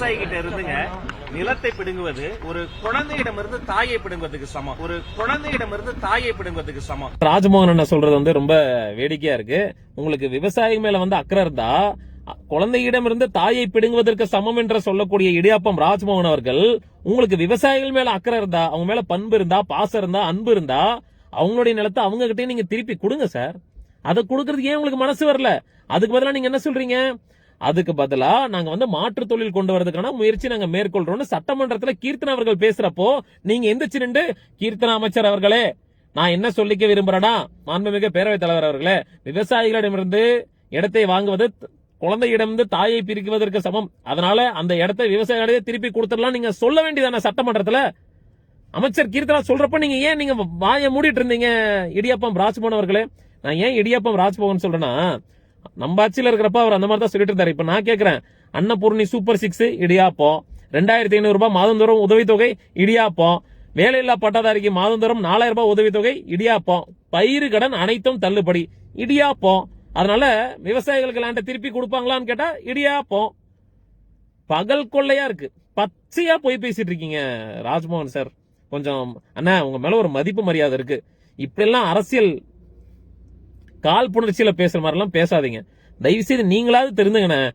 விவசாயி கிட்ட இருந்துங்க நிலத்தை பிடுங்குவது ஒரு குழந்தையிடமிருந்து தாயை பிடுங்குவதற்கு சமம். ஒரு குழந்தையிடமிருந்து தாயை பிடுங்குவதற்கு சமம். ராஜ்மோகன் அண்ணா சொல்றது வந்து ரொம்ப வேடிக்கையா இருக்கு. உங்களுக்கு விவசாயி மேல வந்து அக்கறை இருந்தா குழந்தையிடமிருந்து தாயை பிடுங்குவதற்கு சமம் என்று சொல்லக்கூடிய இடியாப்பம் ராஜ்மோகன் அவர்கள், உங்களுக்கு விவசாயிகள் மேல அக்கறை இருந்தா, அவங்க மேல பண்பு இருந்தா, பாசம் இருந்தா, அன்பு இருந்தா, அவங்களுடைய நிலத்தை அவங்க கிட்டே நீங்க திருப்பி கொடுங்க சார். அதை கொடுக்கறதுக்கு ஏன் உங்களுக்கு மனசு வரல? அதுக்கு பதிலா நீங்க என்ன சொல்றீங்க? அதுக்கு பதிலா நாங்க வந்து மாற்று தொழில் கொண்டு வரதுக்கான முயற்சி நாங்க மேற்கொள்றோம்னு சட்டமன்றத்துல கீர்த்தனா அவர்கள் பேசுறப்போ நீங்க எந்திரிச்சு நின்று, கீர்த்தனா அமைச்சர் அவர்களே, நான் என்ன சொல்லிக்க விரும்புறேன்னா, மாண்புமிகு பேரவைத் தலைவர் அவர்களே, விவசாயிகளிடமிருந்து இடத்தை வாங்குவது குழந்தையிடமிருந்து தாயை பிரிக்குவதற்கு சமம். அதனால அந்த இடத்தை விவசாயிகளே திருப்பி கொடுத்துடலாம் நீங்க சொல்ல வேண்டியதான சட்டமன்றத்துல. அமைச்சர் கீர்த்தனா சொல்றப்ப நீங்க ஏன் நீங்க வாயை மூடிட்டு இருந்தீங்க? இடியாப்பம் ராஜ்மோகன் அவர்களே, நான் ஏன் இடியாப்பம் ராஜ்மோகன் சொல்றேன்னா, நம்ம ஆட்சியில இருக்கிறப்ப அவர் அந்த மாதிரி தான் சொல்லிட்டு இருந்தாரு. இப்ப நான் கேட்கிறேன், அன்னபூர்ணி சூப்பர் 6 இடியாப்பம், 2500 ரூபாய் மாதந்தோறும் உதவித்தொகை இடியாப்பம், வேலையில்லா பட்டாதாரிக்கு மாதந்தோறும் 4000 ரூபாய் உதவித்தொகை இடியாப்பம், பயிறு கடன் அனைத்தும் தள்ளுபடி இடியாப்பம். அதனால விவசாயிகளுக்கு லேண்ட திருப்பி கொடுப்பாங்களான்னு கேட்டா இடியாப்பம். பகல் கொள்ளையா இருக்கு. பச்சையா போய் பேசிட்டு இருக்கீங்க ராஜ்மோகன் சார். கொஞ்சம் அண்ணா, உங்க மேல ஒரு மதிப்பு மரியாதை இருக்கு. இப்படி எல்லாம் அரசியல் கால் புணர்ச்சியில பேசுற மாதிரி எல்லாம் பேசாதீங்க. தயவு செய்து நீங்களாவது தெரிந்துங்கண்ணே.